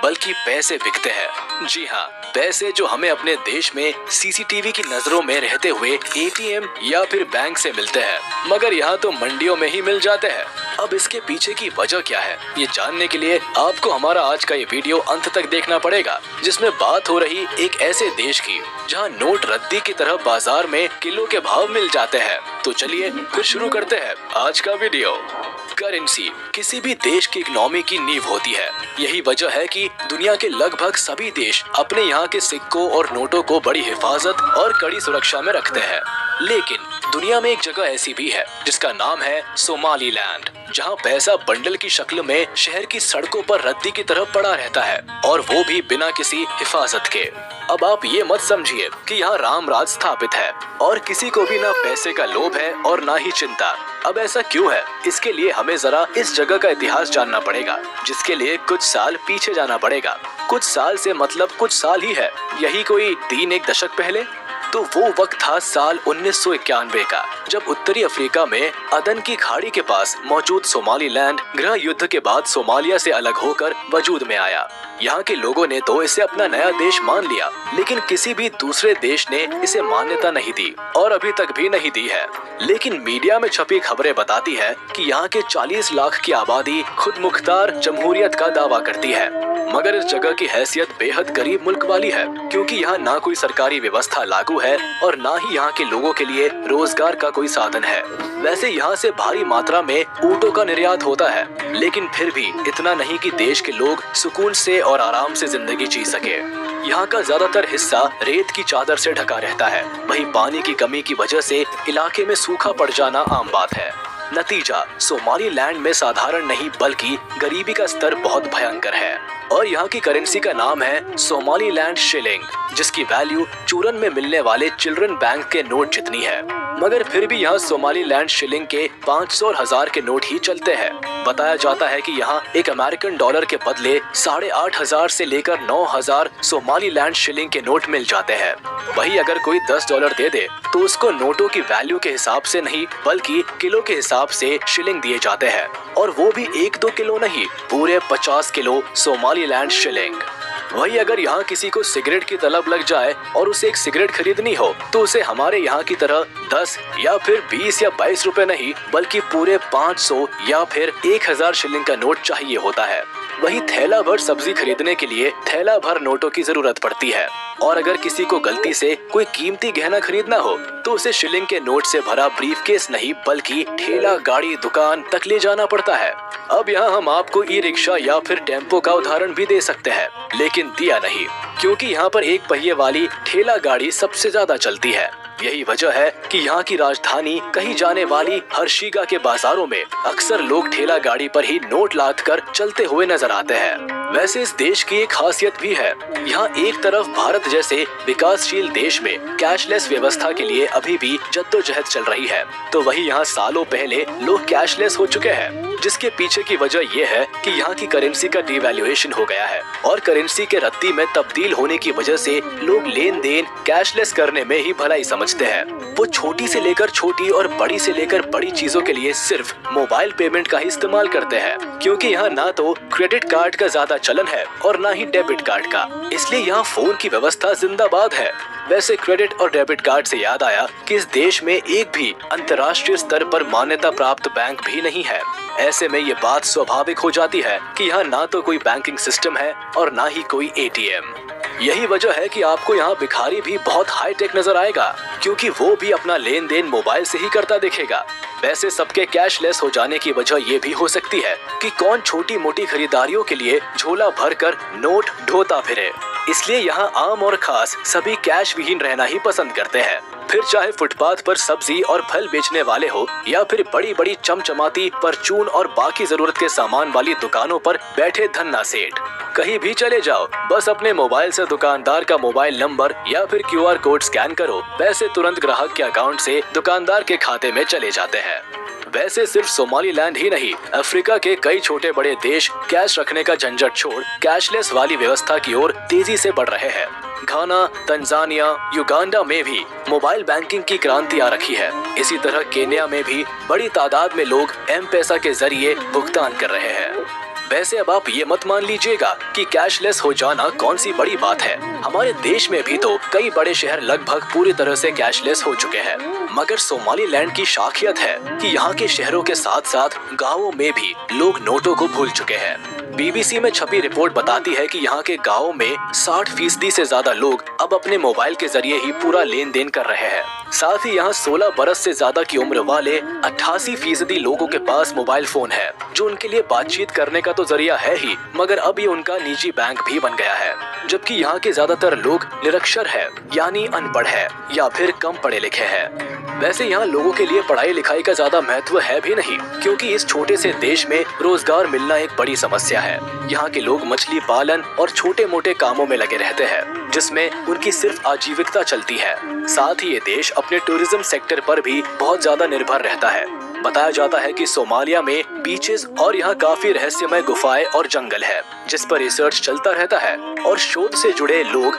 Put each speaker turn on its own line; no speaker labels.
बल्कि पैसे बिकते हैं। जी हाँ, पैसे जो हमें अपने देश में सीसीटीवी की नजरों में रहते हुए एटीएम या फिर बैंक से मिलते हैं, मगर यहाँ तो मंडियों में ही मिल जाते हैं। अब इसके पीछे की वजह क्या है, ये जानने के लिए आपको हमारा आज का ये वीडियो अंत तक देखना पड़ेगा, जिसमें बात हो रही एक ऐसे देश की जहाँ नोट रद्दी की तरह बाजार में किलो के भाव मिल जाते हैं। तो चलिए फिर शुरू करते हैं आज का वीडियो। करेंसी किसी भी देश की इकोनॉमी की नींव होती है। यही वजह है कि दुनिया के लगभग सभी देश अपने यहाँ के सिक्कों और नोटों को बड़ी हिफाजत और कड़ी सुरक्षा में रखते हैं। लेकिन दुनिया में एक जगह ऐसी भी है जिसका नाम है सोमालीलैंड, जहाँ पैसा बंडल की शक्ल में शहर की सड़कों पर रद्दी की तरह पड़ा रहता है, और वो भी बिना किसी हिफाजत के। अब आप ये मत समझिए कि यहाँ राम राज स्थापित है और किसी को भी ना पैसे का लोभ है और ना ही चिंता। अब ऐसा क्यों है, इसके लिए हमें जरा इस जगह का इतिहास जानना पड़ेगा, जिसके लिए कुछ साल पीछे जाना पड़ेगा। कुछ साल से मतलब कुछ साल ही है, यही कोई 3-1 दशक पहले। तो वो वक्त था साल 1991 का, जब उत्तरी अफ्रीका में अदन की खाड़ी के पास मौजूद सोमालीलैंड गृह युद्ध के बाद सोमालिया से अलग होकर वजूद में आया। यहाँ के लोगों ने तो इसे अपना नया देश मान लिया, लेकिन किसी भी दूसरे देश ने इसे मान्यता नहीं दी और अभी तक भी नहीं दी है। लेकिन मीडिया में छपी खबरें बताती है कि यहाँ के 40 लाख की आबादी खुद मुख्तार जमहूरियत का दावा करती है, मगर इस जगह की हैसियत बेहद गरीब मुल्क वाली है, क्योंकि यहाँ ना कोई सरकारी व्यवस्था लागू है और ना ही यहाँ के लोगों के लिए रोजगार का कोई साधन है। वैसे यहाँ से भारी मात्रा में ऊँटों का निर्यात होता है, लेकिन फिर भी इतना नहीं कि देश के लोग सुकून से और आराम से जिंदगी जी सके। यहाँ का ज्यादातर हिस्सा रेत की चादर से ढका रहता है। वहीं पानी की कमी की वजह से इलाके में सूखा पड़ जाना आम बात है। नतीजा, सोमालीलैंड में साधारण नहीं बल्कि गरीबी का स्तर बहुत भयंकर है, और यहाँ की करेंसी का नाम है सोमालीलैंड शिलिंग, जिसकी वैल्यू चूरन में मिलने वाले चिल्ड्रन बैंक के नोट जितनी है। मगर फिर भी यहाँ सोमालीलैंड शिलिंग के 500 और 1000 के नोट ही चलते हैं। बताया जाता है कि यहाँ एक अमेरिकन डॉलर के बदले 8500 से लेकर 9000 सोमालीलैंड शिलिंग के नोट मिल जाते हैं। वही अगर कोई $10 दे दे तो उसको नोटों की वैल्यू के हिसाब से नहीं बल्कि किलो के हिसाब से शिलिंग दिए जाते हैं, और वो भी 1-2 किलो नहीं, पूरे 50 किलो सोमालीलैंड शिलिंग। वही अगर यहाँ किसी को सिगरेट की तलब लग जाए और उसे एक सिगरेट खरीदनी हो तो उसे हमारे यहाँ की तरह 10 या फिर 20 या 22 रुपए नहीं बल्कि पूरे 500 या फिर 1000 शिलिंग का नोट चाहिए होता है। वही थैला भर सब्जी खरीदने के लिए थैला भर नोटों की जरूरत पड़ती है, और अगर किसी को गलती से कोई कीमती गहना खरीदना हो तो उसे शिलिंग के नोट से भरा ब्रीफकेस नहीं बल्कि ठेला गाड़ी दुकान तक ले जाना पड़ता है। अब यहाँ हम आपको ई रिक्शा या फिर टेम्पो का उदाहरण भी दे सकते हैं, लेकिन दिया नहीं, क्योंकि यहाँ पर एक पहिए वाली ठेला गाड़ी सबसे ज्यादा चलती है। यही वजह है कि यहाँ की राजधानी कहीं जाने वाली हर्षिगा के बाजारों में अक्सर लोग ठेला गाड़ी पर ही नोट लाद कर चलते हुए नजर आते हैं। वैसे इस देश की एक खासियत भी है, यहाँ एक तरफ भारत जैसे विकासशील देश में कैशलेस व्यवस्था के लिए अभी भी जद्दोजहद चल रही है, तो वही यहाँ सालों पहले लोग कैशलेस हो चुके हैं, जिसके पीछे की वजह यह है कि यहाँ की करेंसी का डिवैल्यूएशन हो गया है, और करेंसी के रद्दी में तब्दील होने की वजह से लोग लेन देन कैशलेस करने में ही भलाई समझते हैं। वो छोटी से लेकर छोटी और बड़ी से लेकर बड़ी चीजों के लिए सिर्फ मोबाइल पेमेंट का ही इस्तेमाल करते हैं, क्योंकि यहाँ ना तो क्रेडिट कार्ड का ज्यादा चलन है और ना ही डेबिट कार्ड का, इसलिए यहाँ फोन की व्यवस्था जिंदाबाद है। वैसे क्रेडिट और डेबिट कार्ड से याद आया कि इस देश में एक भी अंतर्राष्ट्रीय स्तर पर मान्यता प्राप्त बैंक भी नहीं है। ऐसे में ये बात स्वाभाविक हो जाती है कि यहाँ ना तो कोई बैंकिंग सिस्टम है और ना ही कोई एटीएम। यही वजह है कि आपको यहाँ भिखारी भी बहुत हाईटेक नजर आएगा, क्योंकि वो भी अपना लेन देन मोबाइल से ही करता दिखेगा। वैसे सबके कैशलेस हो जाने की वजह ये भी हो सकती है कि कौन छोटी मोटी खरीदारियों के लिए झोला भरकर नोट ढोता फिरे, इसलिए यहाँ आम और खास सभी कैश विहीन रहना ही पसंद करते हैं। फिर चाहे फुटपाथ पर सब्जी और फल बेचने वाले हो या फिर बड़ी बड़ी चमचमाती परचून और बाकी जरूरत के सामान वाली दुकानों पर बैठे धन्ना सेठ, कहीं भी चले जाओ, बस अपने मोबाइल से दुकानदार का मोबाइल नंबर या फिर QR कोड स्कैन करो, पैसे तुरंत ग्राहक के अकाउंट से दुकानदार के खाते में चले जाते हैं। वैसे सिर्फ सोमालीलैंड ही नहीं, अफ्रीका के कई छोटे बड़े देश कैश रखने का झंझट छोड़ कैशलेस वाली व्यवस्था की ओर तेजी से बढ़ रहे हैं। घाना, तंजानिया, युगांडा में भी मोबाइल बैंकिंग की क्रांति आ रखी है। इसी तरह केन्या में भी बड़ी तादाद में लोग M-पैसा के जरिए भुगतान कर रहे हैं। वैसे अब आप ये मत मान लीजिएगा कि कैशलेस हो जाना कौन सी बड़ी बात है। हमारे देश में भी तो कई बड़े शहर लगभग पूरी तरह से कैशलेस हो चुके हैं, मगर सोमालीलैंड की खासियत है कि यहाँ के शहरों के साथ साथ गाँवों में भी लोग नोटों को भूल चुके हैं। BBC में छपी रिपोर्ट बताती है कि यहाँ के गाँवों में 60% से ज्यादा लोग अब अपने मोबाइल के जरिए ही पूरा लेन देन कर रहे हैं। साथ ही यहाँ 16 बरस से ज्यादा की उम्र वाले 88% लोगों के पास मोबाइल फोन है, जो उनके लिए बातचीत करने का तो जरिया है ही, मगर अब ये उनका निजी बैंक भी बन गया है। जबकि यहाँ के ज्यादातर लोग निरक्षर है, यानी अनपढ़ है या फिर कम पढ़े लिखे हैं। वैसे यहाँ लोगों के लिए पढ़ाई लिखाई का ज्यादा महत्व है भी नहीं, क्योंकि इस छोटे से देश में रोजगार मिलना एक बड़ी समस्या है। यहाँ के लोग मछली पालन और छोटे मोटे कामों में लगे रहते हैं, जिसमें उनकी सिर्फ आजीविकता चलती है। साथ ही ये देश अपने टूरिज्म सेक्टर पर भी बहुत ज्यादा निर्भर रहता है। बताया जाता है कि सोमालिया में बीचेस और यहाँ काफी रहस्यमय गुफाएं और जंगल है, जिस पर रिसर्च चलता रहता है और शोध से जुड़े लोग